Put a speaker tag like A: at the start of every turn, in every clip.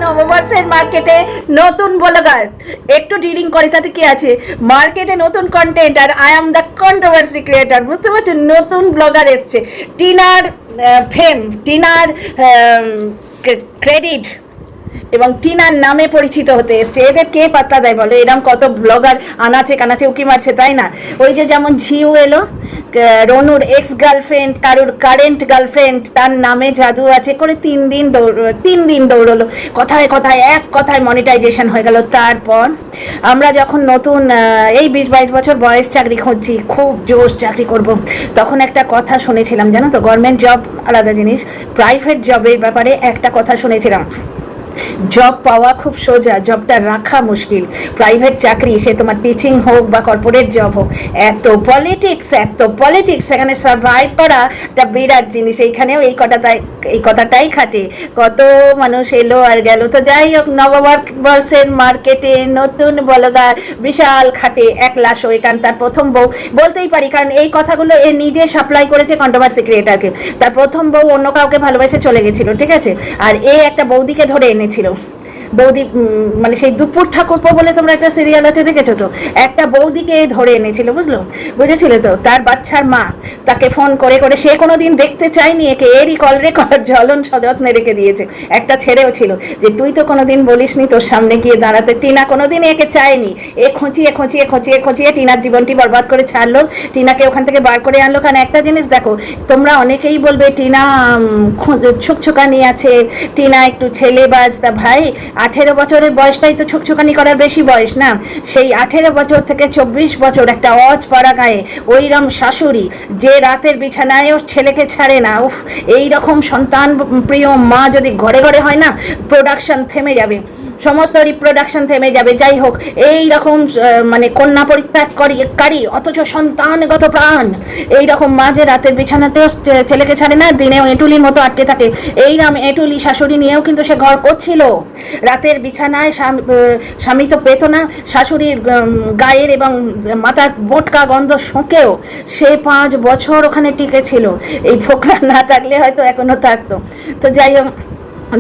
A: নববর্ষের মার্কেটে নতুন ব্লগার একটু ডিলিং করে তাতে কি আছে, মার্কেটে নতুন কন্টেন্ট আর I am the controversy creator. বুঝতে পারছো, নতুন ব্লগার এসছে। টিনার ফেম, টিনার ক্রেডিট এবং টিনার নামে পরিচিত হতে এসছে। এদের কে পাত্তা দেয় বলো? এরকম কত ব্লগার আনাচে কানাচে উকি মারছে, তাই না? ওই যে যেমন ঝিউ এলো, রনুর এক্স গার্লফ্রেন্ড, কারুর কারেন্ট গার্লফ্রেন্ড, তার নামে জাদু আছে করে 3 দিন দৌড়লো, কথায় কথায় এক কথায় মনিটাইজেশন হয়ে গেল। তারপর আমরা যখন নতুন এই 20-22 বছর বয়স চাকরি খুঁজছি, খুব জোশ চাকরি করব, তখন একটা কথা শুনেছিলাম জানো তো, গভর্নমেন্ট জব আলাদা জিনিস, প্রাইভেট জবের ব্যাপারে একটা কথা শুনেছিলাম, জব পাওয়া খুব সোজা, জবটা রাখা মুশকিল। প্রাইভেট চাকরি, সে তোমার টিচিং হোক বা কর্পোরেট জব হোক, এত পলিটিক্স, সেখানে সার্ভাইভ করা একটা বিরাট জিনিস। এইখানেও এই কথাটাই খাটে। কত মানুষ এলো আর গেল। তো যাই হোক, নববর্ষের মার্কেটে নতুন ব্লগার বিশাল খাটে, একলাশ হয়ে, কারণ তার প্রথম বউ, বলতেই পারি কারণ এই কথাগুলো এ নিজে সাপ্লাই করেছে কন্ট্রোভার্সি ক্রিয়েটারকে। তার প্রথম বউ অন্য কাউকে ভালোবেসে চলে গেছিল, ঠিক আছে, আর এ একটা বৌদিকে ধরে এনেছিল। বৌদি মানে সেই দুপুর ঠাকুরপো বলে তোমরা একটা সিরিয়াল আছে, দেখেছো তো, একটা বৌদিকে ধরে এনেছিল, বুঝেছিলে তো। তার বাচ্চার মা তাকে ফোন করে করে, সে কোনোদিন দেখতে চায়নি একে, এরই কল রেকর্ড জ্বলন সযত্নে রেখে দিয়েছে। একটা ছেড়েও ছিল যে তুই তো কোনোদিন বলিসনি তোর সামনে গিয়ে দাঁড়াতে। টিনা কোনোদিন একে চায়নি, এ খোঁচিয়ে টিনার জীবনটি বরবাদ করে ছাড়লো, টিনাকে ওখান থেকে বার করে আনলো। কারণ একটা জিনিস দেখো, তোমরা অনেকেই বলবে টিনা ছুকছুকানি আছে, টিনা একটু ছেলেবাজ। তা ভাই, 18 বছরের বয়সটাই তো ছুকছুকানি করার বেশি বয়স না? সেই 18 বছর থেকে 24 বছর একটা অজপাড়া গায়ে ওইরকম শাশুড়ি, যে রাতের বিছানায় ওর ছেলেকে ছাড়ে না, এইরকম সন্তান প্রিয় মা যদি ঘরে ঘরে হয় না, প্রোডাকশন থেমে যাবে, সমস্ত রিপ্রোডাকশন থেমে যাবে। যাই হোক, এই রকম মানে কন্যা পরিত্যাগকারী অথচ সন্তানগত প্রাণ এইরকম মা যে রাতের বিছানাতেও ছেলেকে ছাড়ে না, দিনেও এঁটুলির মতো আটকে থাকে, এইরকম এঁটুলি শাশুড়ি নিয়েও কিন্তু সে ঘর করছিল। রাতের বিছানায় স্বামী তো পেত না, শাশুড়ির গায়ের এবং মাথার বোটকা গন্ধ শোঁকেও সে 5 বছর ওখানে টিকে ছিল। এই ফোকলা না থাকলে হয়তো এখনো থাকতো। তো যাই হোক,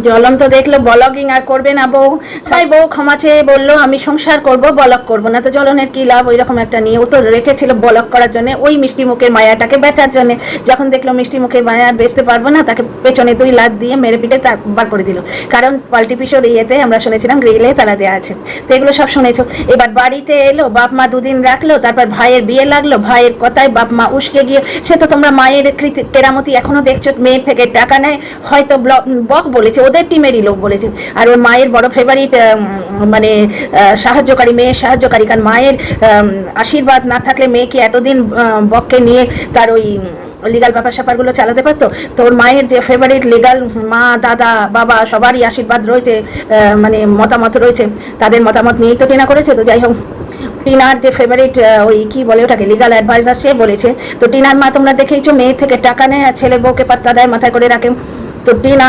A: জ্বলন তো দেখলো ব্লগিং আর করবে না বউ, সাই বউ ক্ষমা চেয়ে বললো আমি সংসার করব, ব্লগ করব না। তো জ্বলনের কি লাভ? ওই রকম একটা নিয়ে ও তো রেখেছিল ব্লগ করার জন্য, ওই মিষ্টি মুখের মায়াটাকে বেচার জন্য। যখন দেখলো মিষ্টি মুখের মায়া বেচতে পারবো না, তাকে পেছনে 2 লাত দিয়ে মেরে পিটে তার বার করে দিল। কারণ পাল্টিপিসোর ইয়েতে আমরা শুনেছিলাম গ্রিলে তালা দেওয়া আছে। তো এগুলো সব শুনেছো। এবার বাড়িতে এলো, বাপ মা 2 দিন রাখলো, তারপর ভাইয়ের বিয়ে লাগলো, ভাইয়ের কথায় বাপ মা উস্কে গিয়ে, সে তো তোমরা মায়ের কেরামতি এখনো দেখছো, মেয়ের থেকে টাকা নেয়, হয়তো বক বলেছে, ওদের টিমেরই লোক বলেছে। আর ওর মায়ের বড় ফেভারিট মানে সাহায্যকারী, মেয়ের সাহায্যকারী, কারণ মায়ের আশীর্বাদ না থাকলে মেয়ে কি এতদিন বককে নিয়ে তার ওই লিগাল ব্যাপার স্যাপারগুলো চালাতে পারতো? তো ওর মায়ের যে ফেভারিট লিগাল মা, দাদা, বাবা সবারই আশীর্বাদ রয়েছে, মানে মতামত রয়েছে, তাদের মতামত নিয়েই তো টিনা করেছে। তো যাই হোক, টিনার যে ফেভারিট ওই কি বলে ওটাকে, লিগাল অ্যাডভাইজার, সে বলেছে। তো টিনার মা তোমরা দেখেইছো, মেয়ের থেকে টাকা নেয় আর ছেলে বউকে পাত্তা দেয়, মাথায় করে রাখে। তো টিনা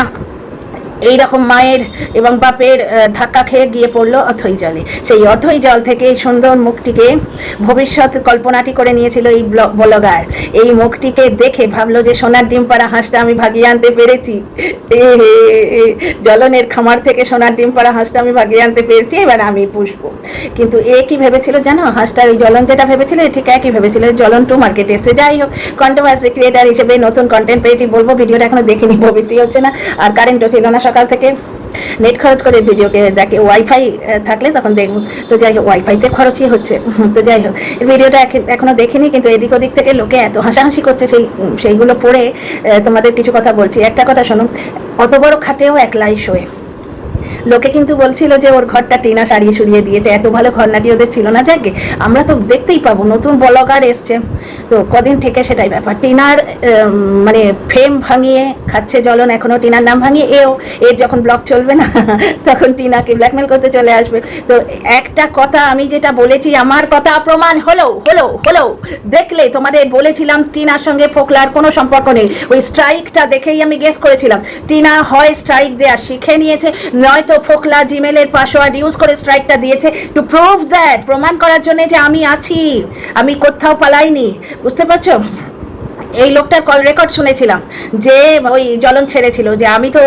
A: এইরকম মায়ের এবং বাপের ধাক্কা খেয়ে গিয়ে পড়লো অথই জলে। সেই অথই জল থেকে এই সুন্দর মুখটিকে ভবিষ্যৎ কল্পনাটি করে নিয়েছিল এই ব্লগার। এই মুখটিকে দেখে ভাবলো যে সোনার ডিম পাড়া হাঁসটা আমি ভাগিয়ে আনতে পেরেছি, জ্বলনের খামার থেকে সোনার ডিম পাড়া হাঁসটা আমি ভাগিয়ে আনতে পেরেছি, এবার আমি পুষবো। কিন্তু এ কি ভেবেছিল জানো, হাঁসটা ওই জ্বলন যেটা ভেবেছিল ঠিক একই ভেবেছিল। জ্বলন 2 মার্কেটে এসে, যাই হোক, কন্ট্রোভার্সি ক্রিয়েটার হিসেবে নতুন কন্টেন্ট পেয়েছি বলবো। ভিডিওটা এখনো দেখিনি, প্রবৃত্তি হচ্ছে না, আর কারেন্টও ছিল না সকাল থেকে, নেট খরচ করে ভিডিওকে দেখে, ওয়াইফাই থাকলে তখন দেখবো। তো যাই হোক, ওয়াইফাইতে খরচই হচ্ছে। তো যাই হোক, ভিডিওটা এখনো দেখিনি, কিন্তু এদিক ওদিক থেকে লোকে এত হাসাহাসি করছে, সেইগুলো পড়ে তোমাদের কিছু কথা বলছি। একটা কথা শোনো, অত বড় খাটেও একলাই শোয়। লোকে কিন্তু বলছিল যে ওর ঘরটা টিনা সারিয়ে সুরিয়ে দিয়েছে, এত ভালো ঘর নাকি ওদের ছিল না। যাকে আমরা তো দেখতেই পাবো, নতুন ব্লগার এসছে তো কদিন থেকে সেটাই ব্যাপার। টিনার মানে ফেম ভাঙিয়ে খাচ্ছে জ্বলন, এখনো টিনার নাম ভাঙিয়ে। এর যখন ব্লগ চলবে না তখন টিনাকে ব্ল্যাকমেল করতে চলে আসবে। তো একটা কথা আমি যেটা বলেছি, আমার কথা প্রমাণ হলো দেখলে, তোমাদের বলেছিলাম টিনার সঙ্গে ফোকলার কোনো সম্পর্ক নেই। ওই স্ট্রাইকটা দেখেই আমি গেস করেছিলাম টিনা হয় স্ট্রাইক দেওয়া শিখে নিয়েছে, নয়তো ফোকলা জিমেলের পাসওয়ার্ড ইউজ করে স্ট্রাইকটা দিয়েছে টু প্রুভ দ্যাট, প্রমাণ করার জন্য যে আমি আছি, আমি কোথাও পালাইনি। বুঝতে পারছো? এই লোকটার কল রেকর্ড শুনেছিলাম যে ওই জ্বলন ছেড়েছিল যে আমি তো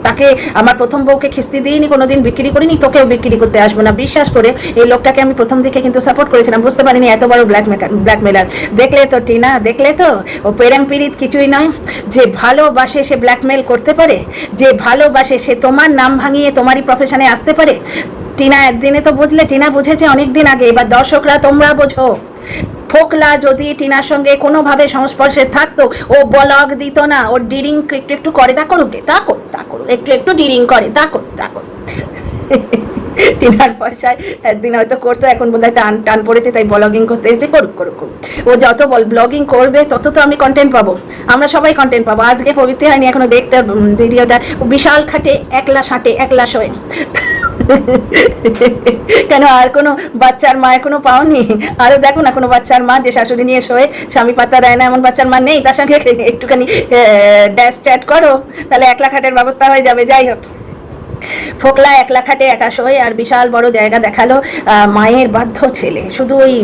A: তাকে আমার প্রথম বউকে খিস্তি দিইনি, কোনোদিন বিক্রি করিনি, তোকেও বিক্রি করতে আসবো না। বিশ্বাস করে এই লোকটাকে আমি প্রথম দিকে কিন্তু সাপোর্ট করেছিলাম, বুঝতে পারিনি এত বড় ব্ল্যাকমেলার। দেখলে তো টিনা, দেখলে তো ও প্রেম পীড়িত কিছুই নয়। যে ভালোবাসে সে ব্ল্যাকমেল করতে পারে, যে ভালোবাসে সে তোমার নাম ভাঙিয়ে তোমারই প্রফেশনে আসতে পারে। টিনা একদিনে তো বুঝলে, টিনা বুঝেছে অনেক দিন আগে, এবার দর্শকরা তোমরা বোঝো। ফোকলা যদি টিনার সঙ্গে কোনোভাবে সংস্পর্শে থাকতো ও ব্লগ দিত না, ওর ডিরিং একটু একটু করে, তা করুক, একটু একটু ডিরিং করে, তা করুক। টিনার পয়সায় একদিন হয়তো করতো, এখন বোধহয় টান পড়েছে তাই ব্লগিং করতে এসেছে, করুক। ও যত ব্লগিং করবে তত তো আমি কন্টেন্ট পাবো, আমরা সবাই কন্টেন্ট পাবো। আজকে পবিত্র হয়নি এখনো দেখতে ভিডিওটা, বিশাল খাটে, একলা সাঁটে, একলা শোয়। কেন আর কোনো বাচ্চার মা এখনো পাওনি? আরও দেখো না কোনো বাচ্চার মা যে শাশুড়ি নিয়ে শোয়ে, স্বামী পাত্তা দেয় না, এমন বাচ্চার মা নেই? তার সঙ্গে একটুখানি ড্যাশ চ্যাট করো, তাহলে 1 লাখ খাটের ব্যবস্থা হয়ে যাবে। যাই হোক, ফোকলা 1 লাখ খাটে একা শোয় আর বিশাল বড় জায়গা দেখালো। মায়ের বাধ্য ছেলে, শুধু ওই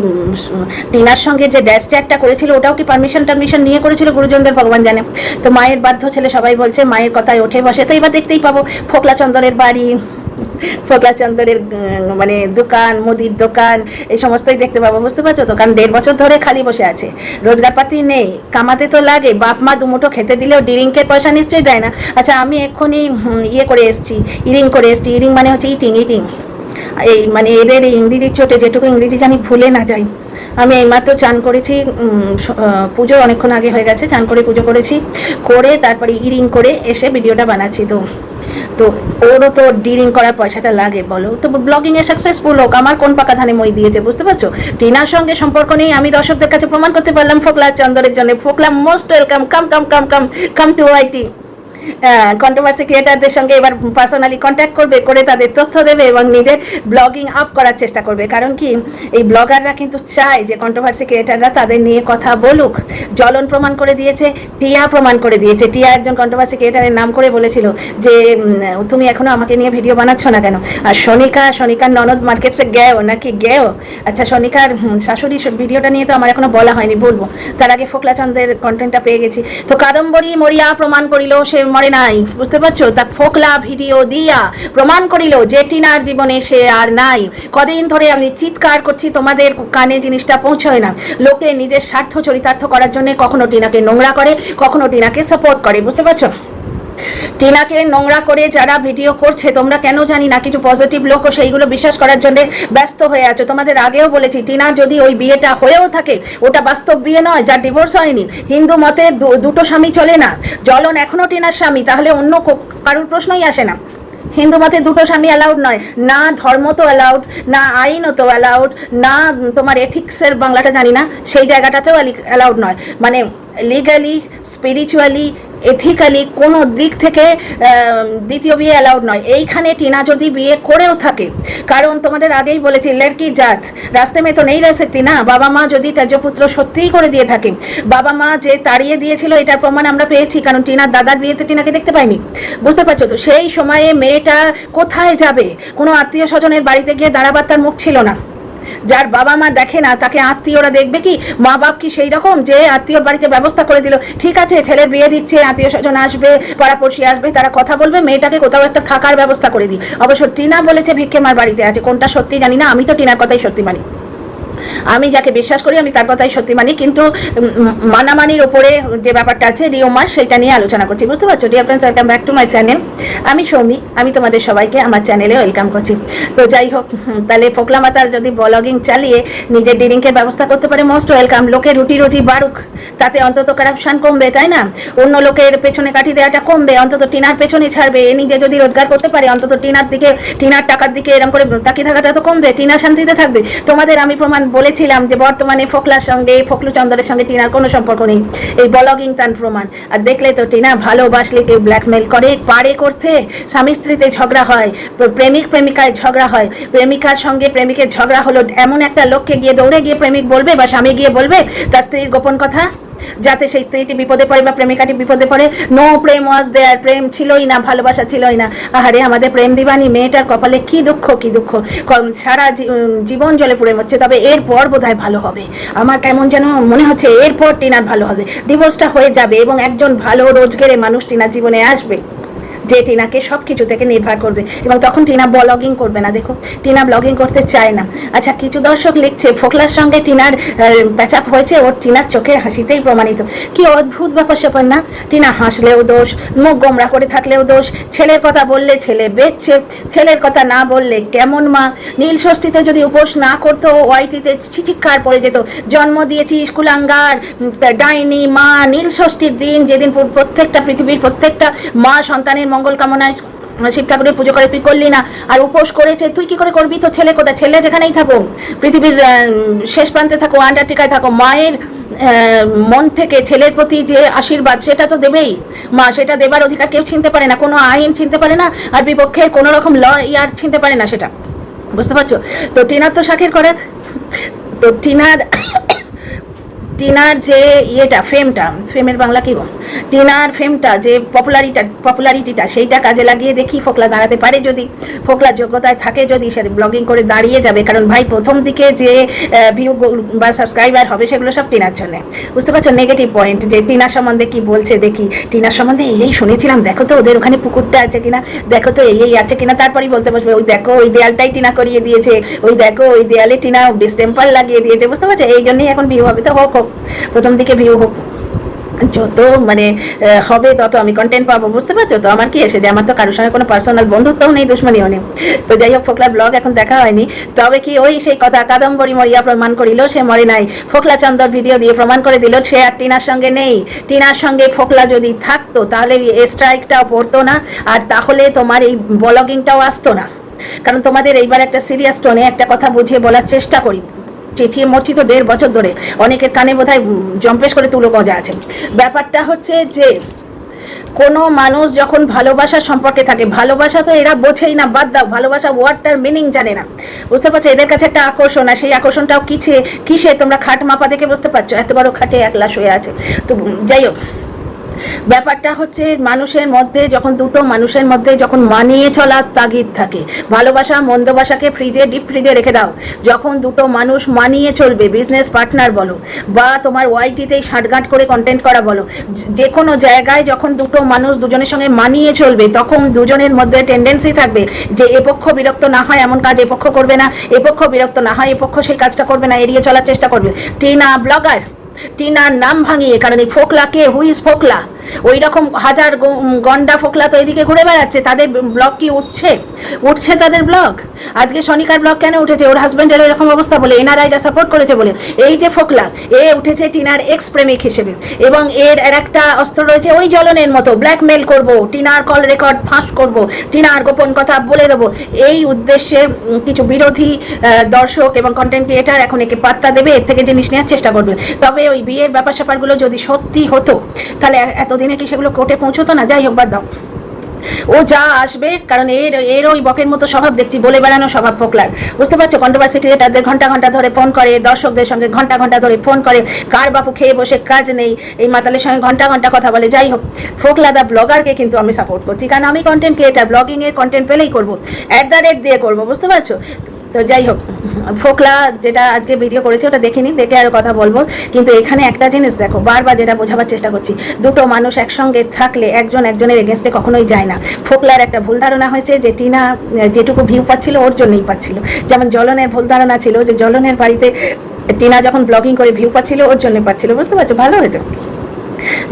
A: টিনার সঙ্গে যে ড্যাশ চ্যাটটা করেছিল ওটাও কি পারমিশন নিয়ে করেছিল গুরুজনদের, ভগবান জানে। তো মায়ের বাধ্য ছেলে, সবাই বলছে মায়ের কথায় ওঠে বসে। তো এবার দেখতেই পাবো ফোকলা চন্দরের বাড়ি, ফোকলা চন্দরের মানে দোকান, মুদির দোকান, এই সমস্তই দেখতে পাবো, বুঝতে পারছো তো? কারণ 1.5 বছর ধরে খালি বসে আছে, রোজগারপাতি নেই, কামাতে তো লাগে। বাপ মা দুমুঠো খেতে দিলেও ডিরিংকের পয়সা নিশ্চয়ই দেয় না। আচ্ছা, আমি এক্ষুনি করে এসেছি, ইরিং মানে হচ্ছে ইটিং। এই মানে এদের এই ইংরেজির চোটে যেটুকু ইংরেজি জানি ভুলে না যাই। আমি এইমাত্র চান করেছি, পুজো অনেকক্ষণ আগে হয়ে গেছে, চান করে পুজো করেছি, করে তারপরে ইরিং করে এসে ভিডিওটা বানাচ্ছি। তো ওরও তো ডিরিং করার পয়সাটা লাগে, বলো তো? ব্লগিংয়ে সাকসেসফুল হোক, আমার কোন পাকা ধানে মই দিয়েছে, বুঝতে পারছো? টিনার সঙ্গে সম্পর্ক নেই, আমি দর্শকদের কাছে প্রমাণ করতে পারলাম ফোকলা চন্দরের জন্য। Fokla most welcome, come to YT. Controversy ক্রিয়েটারদের সঙ্গে এবার পার্সোনালি কন্ট্যাক্ট করবে, করে তাদের তথ্য দেবে এবং নিজের ব্লগিং আপ করার চেষ্টা করবে। কারণ কি, এই ব্লগাররা কিন্তু চায় যে কন্ট্রোভার্সি ক্রিয়েটাররা তাদের নিয়ে কথা বলুক। জ্বলন প্রমাণ করে দিয়েছে, টিয়া প্রমাণ করে দিয়েছে। টিয়া একজন কন্ট্রোভার্সি ক্রিয়েটারের নাম করে বলেছিল যে তুমি এখনো আমাকে নিয়ে ভিডিও বানাচ্ছ না কেন? আর সনিকার ননদ মার্কেটসে গেও। আচ্ছা, সনিকার শাশুড়ি ভিডিওটা নিয়ে তো আমার এখনো বলা হয়নি, বলবো। তার আগে ফোকলা চন্দ্রের কন্টেন্টটা পেয়ে গেছি। তো কাদম্বরী মরিয়া প্রমাণ করিল সে মরে নাই, বুঝতে পারছো? তা ফোকলা ভিডিও দিয়া প্রমাণ করিল যে টিনার জীবনে সে আর নাই। কদিন ধরে আমি চিৎকার করছি, তোমাদের কানে জিনিসটা পৌঁছয় না। লোকে নিজের স্বার্থ চরিতার্থ করার জন্য কখনো টিনাকে নোংরা করে, কখনো টিনাকে সাপোর্ট করে, বুঝতে পারছো? টিনাকে নোংরা করে যারা ভিডিও করছে, তোমরা কেন জানি না কিছু পজিটিভ লোকও সেইগুলো বিশ্বাস করার জন্য ব্যস্ত হয়ে আছো। তোমাদের আগেও বলেছি, টিনা যদি ওই বিয়েটা হয়েও থাকে, ওটা বাস্তব বিয়ে নয়, যার ডিভোর্স হয়নি। হিন্দু মতে দুটো স্বামী চলে না। জ্বলন এখনও টিনার স্বামী, তাহলে অন্য কারোর প্রশ্নই আসে না। হিন্দু মতে দুটো স্বামী অ্যালাউড নয়, না ধর্ম তো অ্যালাউড, না আইনও তো অ্যালাউড, না তোমার এথিক্সের বাংলাটা জানি না, সেই জায়গাটাতেও অ্যালাউড নয়। মানে লিগালি, স্পিরিচুয়ালি, এথিক্যালি কোনো দিক থেকে দ্বিতীয় বিয়ে অ্যালাউড নয়। এইখানে টিনা যদি বিয়ে করেও থাকে, কারণ তোমাদের আগেই বলেছি লড়কি জাত রাস্তে মে তো নেই রয়ে सकती না। বাবা মা যদি ত্যাজ্যপুত্র সত্যিই করে দিয়ে থাকে, বাবা মা যে তাড়িয়ে দিয়েছিল এটার প্রমাণ আমরা পেয়েছি, কারণ টিনার দাদার বিয়েতে টিনাকে দেখতে পাইনি, বুঝতে পারছো তো? সেই সময়ে মেয়েটা কোথায় যাবে? কোনো আত্মীয় স্বজনের বাড়িতে গিয়ে দাঁড়াবার তার মুখ ছিল না। যার বাবা মা দেখে না তাকে আত্মীয়রা দেখবে কি? মা বাপ কি সেই রকম যে আত্মীয়র বাড়িতে ব্যবস্থা করে দিল? ঠিক আছে, ছেলের বিয়ে দিচ্ছে, আত্মীয় স্বজন আসবে, পাড়াপড়শি আসবে, তারা কথা বলবে, মেয়েটাকে কোথাও একটা থাকার ব্যবস্থা করে দিই। অবশ্য টিনা বলেছে ভিক্ষে মার বাড়িতে আছে, কোনটা সত্যি জানি না, আমি তো টিনার কথাই সত্যি মানি। আমি যাকে বিশ্বাস করি আমি তার কথাই সত্যি মানি, কিন্তু মানামানির ওপরে যে ব্যাপারটা আছে রিওমা, সেটা নিয়ে আলোচনা করছি, বুঝতে পারছো? Dear friends, welcome back to my channel. আমি সৌমি, আমি তোমাদের সবাইকে আমার চ্যানেলে ওয়েলকাম করছি। তো যাই হোক, তাহলে ফোকলা মাতার যদি ব্লগিং চালিয়ে নিজের ডিরিংকের ব্যবস্থা করতে পারে, মোস্ট ওয়েলকাম। লোকের রুটি রুজি বাড়ুক, তাতে অন্তত কারাপশান কমবে, তাই না? অন্য লোকের পেছনে কাঠি দেওয়াটা কমবে, অন্তত টিনার পেছনে ছাড়বে। এ নিজে যদি রোজগার করতে পারে, অন্তত টিনার টাকার দিকে এরকম করে তাকিয়ে থাকাটা তো কমবে, টিনা শান্তিতে থাকবে। তোমাদের আমি প্রমাণ বলেছিলাম যে বর্তমানে ফোকলার সঙ্গে, ফোকলু চন্দরের সঙ্গে টিনার কোনো সম্পর্ক নেই, এই ব্লগিং তার প্রমাণ। আর দেখলে তো টিনা ভালোবাসলে কেউ ব্ল্যাকমেল করে, পারে করতে। স্বামী স্ত্রীতে ঝগড়া হয়, প্রেমিক প্রেমিকায় ঝগড়া হয়, প্রেমিকার সঙ্গে প্রেমিকের ঝগড়া হলো, এমন একটা লোককে গিয়ে দৌড়ে গিয়ে প্রেমিক বলবে বা স্বামী গিয়ে বলবে তার স্ত্রীর গোপন কথা? যাতে সেই স্ত্রীটি বিপদে পড়ে বা প্রেমিকাটি বিপদে পড়ে। নো প্রেম ওয়াজ দেয়ার, প্রেম ছিলই না, ভালোবাসা ছিলই না। আহারে আমাদের প্রেম দিবানি মেয়েটার কপালে কি দুঃখ, কি দুঃখ, সারা জীবন জলে পুড়ে মরছে। তবে এরপর বোধহয় ভালো হবে, আমার কেমন যেন মনে হচ্ছে এরপর টিনার ভালো হবে, ডিভোর্সটা হয়ে যাবে এবং একজন ভালো রোজগারে মানুষ টিনার জীবনে আসবে, যে টিনাকে সব কিছু থেকে নির্ভর করবে। এবং তখন টিনা ব্লগিং করবে না। দেখো টিনা ব্লগিং করতে চায় না। আচ্ছা, কিছু দর্শক লিখছে ফোকলার সঙ্গে টিনার প্যাচাপ হয়েছে, ওর টিনার চোখের হাসিতেই প্রমাণিত। কি অদ্ভুত ব্যাপার স্যাপার না? টিনা হাসলেও দোষ, মুখ গোমরা করে থাকলেও দোষ, ছেলের কথা বললে ছেলে বেচছে, ছেলের কথা না বললে কেমন মা। নীল ষষ্ঠীতে যদি উপোস না করতো, ওয়াইটিতে চিচিৎকার পড়ে যেত, জন্ম দিয়েছিস কুলাঙ্গার, ডাইনি মা। নীল ষষ্ঠীর দিন, যেদিন প্রত্যেকটা পৃথিবীর প্রত্যেকটা মা সন্তানের মঙ্গল কামনায় শিব ঠাকুরের পুজো করে, তুই করলি না। আর উপোস করেছে, তুই কি করে করবি? তো ছেলে কোথায়? ছেলে যেখানেই থাকো, পৃথিবীর শেষ প্রান্তে থাকো, আন্টার্কটিকায় থাকো, মায়ের মন থেকে ছেলের প্রতি যে আশীর্বাদ সেটা তো দেবেই মা। সেটা দেবার অধিকার কেউ ছিনতে পারে না, কোনো আইন ছিনতে পারে না, আর বিপক্ষের কোনো রকম ল ইয়ার ছিনতে পারে না সেটা, বুঝতে পারছো? তো টিনার তো শাকের করাত, তো টিনার যে ইয়েটা ফেমের বাংলা কি গো, টিনার ফেমটা যে পপুলারিটিটা সেইটা কাজে লাগিয়ে দেখি ফোকলা দাঁড়াতে পারে। যদি ফোকলার যোগ্যতায় থাকে, যদি সে ব্লগিং করে দাঁড়িয়ে যাবে। কারণ ভাই প্রথম দিকে যে ভিউ বা সাবস্ক্রাইবার হবে সেগুলো সব টিনার জন্য, বুঝতে পারছো? নেগেটিভ পয়েন্ট যে টিনা সম্বন্ধে কি বলছে দেখি, টিনার সম্বন্ধে এই শুনেছিলাম, দেখো তো ওদের ওখানে পুকুরটা আছে কিনা, দেখো তো এই আছে কিনা, তারপরেই বলতে বসবে ওই দেখো ওই দেয়ালটাই টিনা করিয়ে দিয়েছে, ওই দেখো ওই দেয়ালে টিনা ডিস্টেম্পার লাগিয়ে দিয়েছে, বুঝতে পারছো? এই জন্যই এখন ভিউ হবে। তো হোক, প্রথম দিকে ভিউ হোক, যত মানে হবে তত আমি কন্টেন্ট পাবো, বুঝতে পারছো? তো আমার কি এসে যে আমার তো কারোর সঙ্গে কোনো পার্সোনাল বন্ধুত্বও নেই, দুশ্মনীও নেই। তো যাই হোক, ফোকলার ব্লগ এখন দেখা হয়নি, তবে কি ওই সেই কথা কাদম্বরী মরিয়া প্রমাণ করিল সে মরে নাই। ফোকলা চন্দর ভিডিও দিয়ে প্রমাণ করে দিল সে আর টিনার সঙ্গে নেই। টিনার সঙ্গে ফোকলা যদি থাকতো তাহলে এই স্ট্রাইকটাও পড়তো না, আর তাহলে তোমার এই ব্লগিংটাও আসতো না। কারণ তোমাদের এইবার একটা সিরিয়াস টোনে একটা কথা বুঝিয়ে বলার চেষ্টা করি, চেঁচিয়ে মরছি তো 1.5 বছর ধরে, অনেকের কানে বোধহয় জম্পেশ করে তুলো গজা আছে। ব্যাপারটা হচ্ছে যে কোনো মানুষ যখন ভালোবাসার সম্পর্কে থাকে, ভালোবাসা তো এরা বোঝেই না, বাদ দাও, ভালোবাসা ওয়ার্ডটার মিনিং জানে না, বুঝতে পারছো? এদের কাছে একটা আকর্ষণ, আর সেই আকর্ষণটাও কিসে তোমরা খাট মাপা দেখে বুঝতে পারছো? এত বড় খাটে একলা শুয়ে আছে। তো যাই হোক, ব্যাপারটা হচ্ছে মানুষের মধ্যে যখন দুটো মানুষের মধ্যে যখন মানিয়ে চলার তাগিদ থাকে, ভালোবাসা মন্দবাসাকে ডিপ ফ্রিজে রেখে দাও। যখন দুটো মানুষ মানিয়ে চলবে, বিজনেস পার্টনার বলো বা তোমার ওয়াইটিতেই ষাটগাঁট করে কন্টেন্ট করা বলো, যে কোনো জায়গায় যখন দুটো মানুষ দুজনের সঙ্গে মানিয়ে চলবে, তখন দুজনের মধ্যে টেন্ডেন্সি থাকবে যে এপক্ষ বিরক্ত না হয় এমন কাজ এপক্ষ করবে না, এপক্ষ বিরক্ত না হয় এপক্ষ সেই কাজটা করবে না, এড়িয়ে চলার চেষ্টা করবে। টিনা ব্লগার, টিনার নাম ভাঙিয়ে, কারণ এই ফোকলাকে হুইজ ফোকলা, ওই রকম হাজার গন্ডা ফোকলা তো এদিকে ঘুরে বেড়াচ্ছে, তাদের ব্লগ কি উঠছে তাদের ব্লগ? আজকে সনিকার ব্লগ কেন উঠেছে? ওর হাজব্যান্ডের এরকম অবস্থা বলে, এনআরআইটা সাপোর্ট করেছে বলে। এই যে ফোকলা, এ উঠেছে টিনার এক্স প্রেমিক হিসেবে, এবং এর একটা অস্ত্র রয়েছে ওই জ্বলনের মতো, ব্ল্যাকমেল করব, টিনার কল রেকর্ড ফাঁস করব, টিনার গোপন কথা বলে দেবো, এই উদ্দেশ্যে কিছু বিরোধী দর্শক এবং কন্টেন্ট ক্রিয়েটার এখন একে পাত্তা দেবে, এর থেকে জিনিস নেওয়ার চেষ্টা করবে। তবে ওই বিয়ের ব্যাপার স্যাপারগুলো যদি সত্যি হতো তাহলে এতদিনে কি সেগুলো কোর্টে পৌঁছতো না? যাই হোক, বাদ দাও, ও যা আসবে, কারণ এর ওই বকের মতো স্বভাব দেখছি, বলে বেড়ানো স্বভাব ফোকলার, বুঝতে পারছো? কন্ট্রোভার্সি ক্রিয়েটারদের ঘন্টা ঘন্টা ধরে ফোন করে, দর্শকদের সঙ্গে ঘন্টা ঘন্টা ধরে ফোন করে, কার বাপু খেয়ে বসে কাজ নেই, এই মাতালের সঙ্গে ঘন্টা ঘন্টা কথা বলে। যাই হোক, ফোকলা দা ব্লগারকে কিন্তু আমি সাপোর্ট করছি, কারণ আমি কন্টেন্ট ক্রিয়েটার, ব্লগিংয়ের কন্টেন্ট পেলেই করবো, @ দিয়ে করবো, বুঝতে পারছো? তো যাই হোক, ফোকলা যেটা আজকে ভিডিও করেছে ওটা দেখিনি, দেখে আরও কথা বলবো। কিন্তু এখানে একটা জিনিস দেখো, বারবার যেটা বোঝাবার চেষ্টা করছি, দুটো মানুষ একসঙ্গে থাকলে একজন একজনের এগেনস্টে কখনোই যায় না। ফোকলার একটা ভুল ধারণা হয়েছে যে টিনা যেটুকু ভিউ পাচ্ছিল ওর জন্যই পাচ্ছিল, যেমন জ্বলনের ভুল ধারণা ছিল যে জ্বলনের বাড়িতে টিনা যখন ব্লগিং করে ভিউ পাচ্ছিল ওর জন্য পাচ্ছিল, বুঝতে পারছো? ভালো হয়েছে,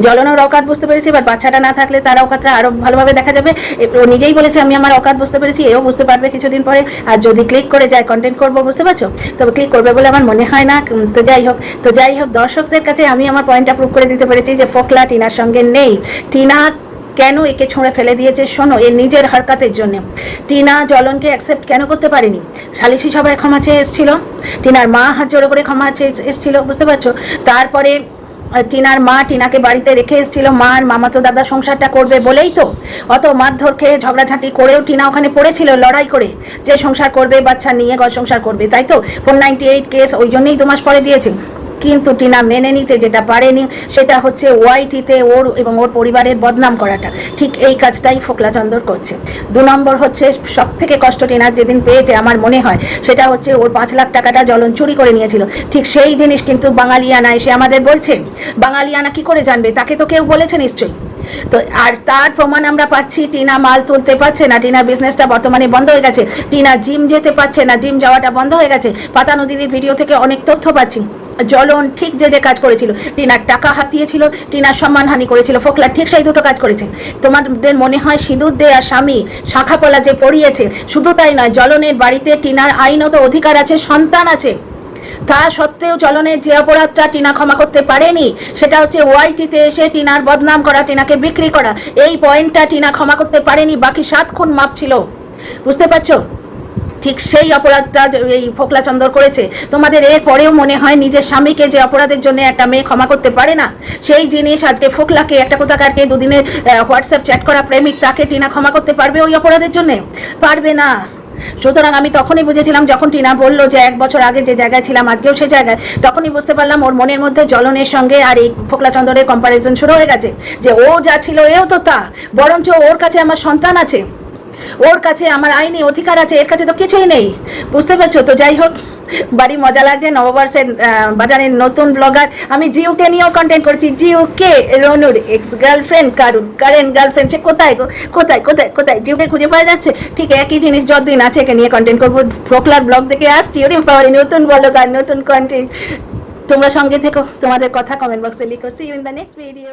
A: জ্বলনের অকাত বুঝতে পেরেছি। এবার বাচ্চাটা না থাকলে তার অকাতটা আরো ভালোভাবে দেখা যাবে। ও নিজেই বলেছে আমি আমার অকাত বুঝতে পেরেছি, এও বুঝতে পারবে কিছুদিন পরে। আর যদি ক্লিক করে যায় কন্টেন্ট করবো, বুঝতে পারছো? তবে ক্লিক করবে বলে আমার মনে হয় না। তো যাই হোক দর্শকদের কাছে আমি আমার পয়েন্টটা প্রুভ করে দিতে পেরেছি যে ফোকলা টিনার সঙ্গে নেই। টিনা কেন একে ছুঁড়ে ফেলে দিয়েছে শোনো, এর নিজের হরকাতের জন্য। টিনা জ্বলনকে অ্যাকসেপ্ট কেন করতে পারেনি? সালিশি সভায় ক্ষমা চেয়ে এসেছিল, টিনার মা হাত জোড়ো করে ক্ষমা চেয়ে এসেছিল, বুঝতে পারছো? তারপরে টিনার মা টিনাকে বাড়িতে রেখে এসেছিল, মার মামাতো দাদা সংসারটা করবে বলেই তো অত মারধর খেয়ে ঝগড়াঝাঁটি করেও টিনা ওখানে পড়েছিল লড়াই করে, যে সংসার করবে, বাচ্চা নিয়ে সংসার করবে, তাই তো 498 কেস ওই জন্যই 2 মাস পরে দিয়েছে। কিন্তু টিনা মেনে নিতে যেটা পারেনি সেটা হচ্ছে ওয়াইটিতে ওর এবং ওর পরিবারের বদনাম করাটা। ঠিক এই কাজটাই ফোকলা চন্দর করছে। 2 নম্বর হচ্ছে সব থেকে কষ্ট টিনার যেদিন পেয়েছে আমার মনে হয় সেটা হচ্ছে ওর 5 লাখ টাকাটা জ্বলন চুরি করে নিয়েছিল। ঠিক সেই জিনিস কিন্তু বাঙালিয়ানা এসে আমাদের বলছে। বাঙালিয়ানা কি করে জানবে? তাকে তো কেউ বলেছে নিশ্চয়ই। তো আর তার প্রমাণ আমরা পাচ্ছি, টিনা মাল তুলতে পারছে না, টিনার বিজনেসটা বর্তমানে বন্ধ হয়ে গেছে, টিনা জিম যেতে পারছে না, জিম যাওয়াটা বন্ধ হয়ে গেছে। পাতানো দিদির ভিডিও থেকে অনেক তথ্য পাচ্ছি। জ্বলন ঠিক যে কাজ করেছিল, টিনার টাকা হাতিয়েছিল, টিনার সম্মানহানি করেছিল, ফোকলা ঠিক সেই দুটো কাজ করেছে। তোমাদের মনে হয় সিঁদুর দেয়া স্বামী শাঁখাপলা যে পড়িয়েছে, শুধু তাই নয়, জ্বলনের বাড়িতে টিনার আইনত অধিকার আছে, সন্তান আছে। তা সত্ত্বেও জ্বলনের যে অপরাধটা টিনা ক্ষমা করতে পারেনি সেটা হচ্ছে ওয়াইটিতে এসে টিনার বদনাম করা, টিনাকে বিক্রি করা। এই পয়েন্টটা টিনা ক্ষমা করতে পারেনি, বাকি 7 খুন মাপ ছিল। বুঝতে পারছো? ঠিক সেই অপরাধটা এই ফোকলা চন্দর করেছে। তোমাদের এর পরেও মনে হয় নিজের স্বামীকে যে অপরাধের জন্য একটা মেয়ে ক্ষমা করতে পারে না, সেই জিনিস আজকে ফোকলাকে, একটা কোথাকারকে 2 দিনের হোয়াটসঅ্যাপ চ্যাট করা প্রেমিক, তাকে টিনা ক্ষমা করতে পারবে ওই অপরাধের জন্য? পারবে না। সুতরাং আমি তখনই বুঝেছিলাম, যখন টিনা বললো যে 1 বছর আগে যে জায়গায় ছিলাম আজকেও সে জায়গায়, তখনই বুঝতে পারলাম ওর মনের মধ্যে জ্বলনের সঙ্গে আর এই ফোকলা চন্দরের কম্পারিজন শুরু হয়ে গেছে, যে ও যা ছিল এও তো তা, বরঞ্চ ওর কাছে আমার সন্তান আছে, ওর কাছে আমার আইনি অধিকার আছে, এর কাছে তো কিছুই নেই। বুঝতে পারছো? তো যাই হোক, বাড়ি মজা লাগছে। নববর্ষের বাজারের নতুন ব্লগার আমি জিউকে নিয়েও কন্টেন্ট করছি। জিউকে রনুর এক্স গার্লফ্রেন্ড, কারেন্ট গার্লফ্রেন্ড, সে কোথায় কোথায় কোথায় কোথায় জিউকে খুঁজে পাওয়া যাচ্ছে? ঠিক একই জিনিস যতদিন আছে একে নিয়ে কন্টেন্ট করবো। ফোকলার ব্লগ দেখে আসছি, ওরে পাওয়ারি নতুন ব্লগার, নতুন কন্টেন্ট। তোমরা সঙ্গে থেকো, তোমাদের কথা কমেন্ট বক্সে লিখো। See you in the next video.